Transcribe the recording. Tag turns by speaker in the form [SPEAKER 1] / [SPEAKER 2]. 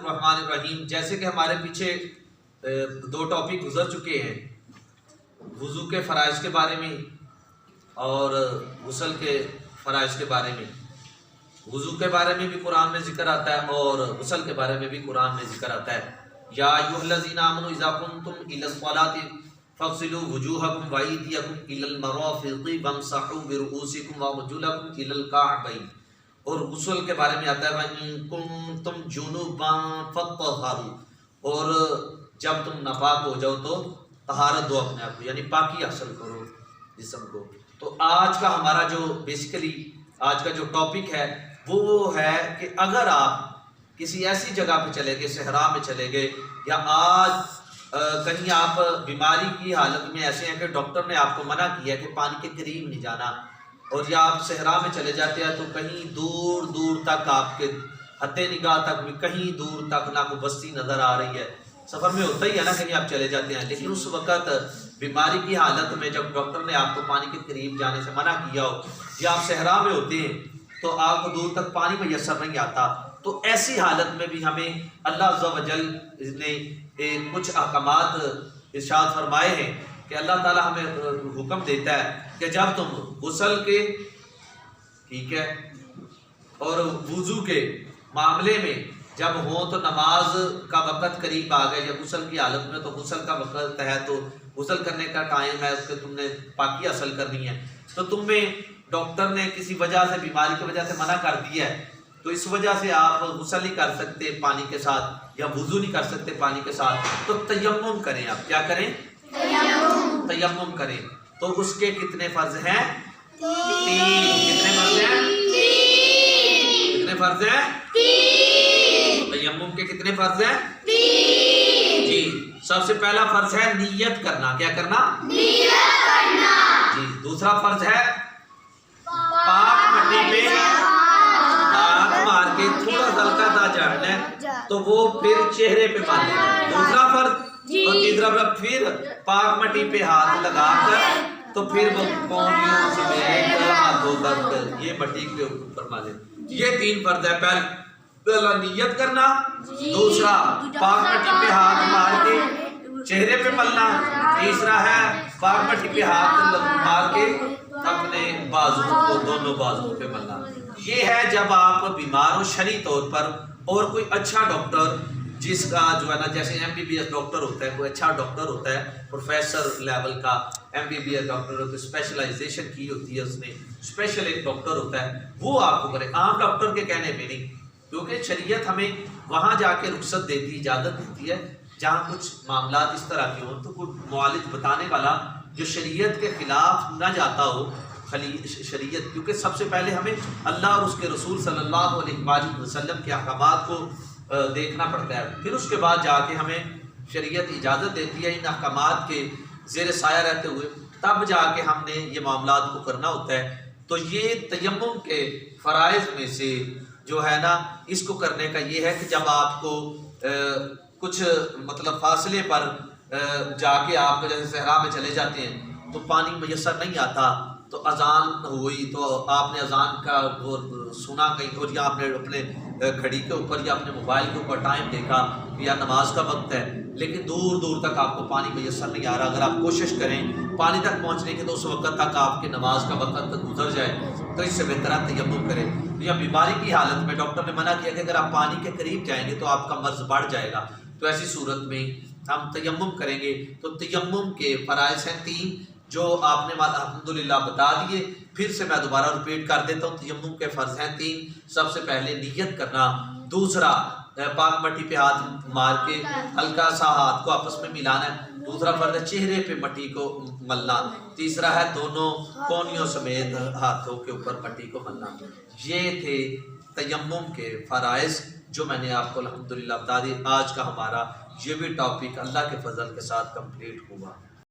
[SPEAKER 1] الرحمن الرحیم، جیسے کہ ہمارے پیچھے دو ٹاپک گزر چکے ہیں، وضو کے فرائض کے بارے میں اور غسل کے فرائض کے بارے میں۔ وضو کے بارے میں بھی قرآن میں ذکر آتا ہے اور غسل کے بارے میں بھی قرآن میں ذکر آتا ہے۔ یا ایھا الذین آمنوا اذا قمتم الی الصلاۃ فاغسلوا وجوہکم وایدیکم الی المرافق وامسحوا برؤوسکم وارجلکم الی الکعبین۔ اور غسل کے بارے میں آتا ہے وَإِن كُنتُمْ جُنُبًا فَاطَّهَّرُوا، اور جب تم ناپاک ہو جاؤ تو طہارت دو اپنے آپ کو، یعنی پاکی حاصل کرو جسم کو۔ تو آج کا ہمارا جو بیسیکلی آج کا جو ٹاپک ہے وہ ہے کہ اگر آپ کسی ایسی جگہ پہ چلے گئے، صحرا میں چلے گئے، یا آج کہیں آپ بیماری کی حالت میں ایسے ہیں کہ ڈاکٹر نے آپ کو منع کیا ہے کہ پانی کے قریب نہیں جانا، اور یا آپ صحرا میں چلے جاتے ہیں تو کہیں دور دور تک آپ کے حد نگاہ تک بھی کہیں دور تک نہ کوئی بستی نظر آ رہی ہے۔ سفر میں ہوتا ہی ہے نا، کہیں آپ چلے جاتے ہیں، لیکن اس وقت بیماری کی حالت میں جب ڈاکٹر نے آپ کو پانی کے قریب جانے سے منع کیا ہو، یا آپ صحرا میں ہوتے ہیں تو آپ کو دور تک پانی میسر نہیں آتا، تو ایسی حالت میں بھی ہمیں اللہ عز و جل نے کچھ احکامات ارشاد فرمائے ہیں کہ اللہ تعالیٰ ہمیں حکم دیتا ہے کہ جب تم غسل کے ٹھیک ہے اور وضو کے معاملے میں جب ہو تو نماز کا وقت قریب آ گئے، یا غسل کی حالت میں تو غسل کا وقت ہے تو غسل کرنے کا ٹائم ہے، اس کے تم نے پاکی حاصل کرنی ہے، تو تمہیں ڈاکٹر نے کسی وجہ سے بیماری کی وجہ سے منع کر دیا ہے، تو اس وجہ سے آپ غسل نہیں کر سکتے پانی کے ساتھ، یا وضو نہیں کر سکتے پانی کے ساتھ، تو تیمم کریں۔ آپ کیا کریں؟ تیمم کریں۔ تو اس کے کتنے فرض ہیں؟ 3۔ کتنے فرض ہیں؟ کتنے فرض ہیں؟ تیمم کے کتنے فرض ہیں؟ جی، سب سے پہلا فرض ہے نیت کرنا۔ کیا کرنا؟ نیت کرنا۔ جی، دوسرا فرض ہے پاک مٹی پہ ہاتھ مار کے تھوڑا سا ہلکا سا جھاڑنا ہے تو وہ پھر چہرے پہ مارنا، دوسرا فرض۔ اور تیسرا فرض پھر پاک مٹی پہ ہاتھ لگا کر تو پھر وہ کونیوں سمیت ہاتھوں تک یہ مٹی کے اوپر مارے۔ یہ 3 فرض ہے، پہلا نیت کرنا، دوسرا پاک مٹی پہ ہاتھ مار کے چہرے پہ ملنا، تیسرا ہے پاک مٹی پہ ہاتھ مار کے اپنے بازو کو، دونوں بازو پہ ملنا۔ یہ ہے جب آپ بیمار ہو شرعی طور پر، اور کوئی اچھا ڈاکٹر جس کا جو ہے نا، جیسے MBBS ڈاکٹر ہوتا ہے، کوئی اچھا ڈاکٹر ہوتا ہے پروفیسر لیول کا MBBS ڈاکٹر ہوتا ہے، اسپیشلائزیشن کی ہوتی ہے اس نے، اسپیشل ایک ڈاکٹر ہوتا ہے، وہ آپ کو کرے، عام ڈاکٹر کے کہنے میں نہیں، کیونکہ شریعت ہمیں وہاں جا کے رخصت دیتی، اجازت دیتی ہے جہاں کچھ معاملات اس طرح کے ہوں، تو کوئی معالج بتانے والا جو شریعت کے خلاف نہ جاتا ہو شریعت، کیونکہ سب سے پہلے ہمیں اللہ اور اس کے رسول صلی اللہ علیہ وآلہ وسلم کے احکامات کو دیکھنا پڑتا ہے، پھر اس کے بعد جا کے ہمیں شریعت اجازت دیتی ہے ان احکامات کے زیر سایہ رہتے ہوئے، تب جا کے ہم نے یہ معاملات کو کرنا ہوتا ہے۔ تو یہ تیمم کے فرائض میں سے جو ہے نا، اس کو کرنے کا یہ ہے کہ جب آپ کو کچھ مطلب فاصلے پر جا کے آپ کو جیسے صحرا میں چلے جاتے ہیں تو پانی میسر نہیں آتا، تو اذان ہوئی تو آپ نے اذان کا وہ سنا کہیں، اور یا آپ نے اپنے گھڑی کے اوپر یا اپنے موبائل کے اوپر ٹائم دیکھا یا نماز کا وقت ہے، لیکن دور دور تک آپ کو پانی میسر نہیں آ رہا، اگر آپ کوشش کریں پانی تک پہنچنے کی تو اس وقت تک آپ کی نماز کا وقت گزر جائے، تو اس سے بہتر ہے تیمم کریں۔ یا بیماری کی حالت میں ڈاکٹر نے منع کیا کہ اگر آپ پانی کے قریب جائیں گے تو آپ کا مرض بڑھ جائے گا، تو ایسی صورت میں ہم تیمم کریں گے۔ تو تیمم کے فرائض ہیں 3 جو آپ نے الحمدللہ بتا دیے، پھر سے میں دوبارہ ریپیٹ کر دیتا ہوں۔ تیمم کے فرض ہیں 3، سب سے پہلے نیت کرنا، دوسرا پاک مٹی پہ ہاتھ مار کے ہلکا سا ہاتھ کو آپس میں ملانا ہے، دوسرا فرض ہے چہرے پہ مٹی کو ملنا، تیسرا ہے دونوں کونیوں سمیت ہاتھوں کے اوپر مٹی کو ملنا۔ یہ تھے تیمم کے فرائض جو میں نے آپ کو الحمدللہ بتا دی۔ آج کا ہمارا یہ بھی ٹاپک اللہ کے فضل کے ساتھ کمپلیٹ ہوا۔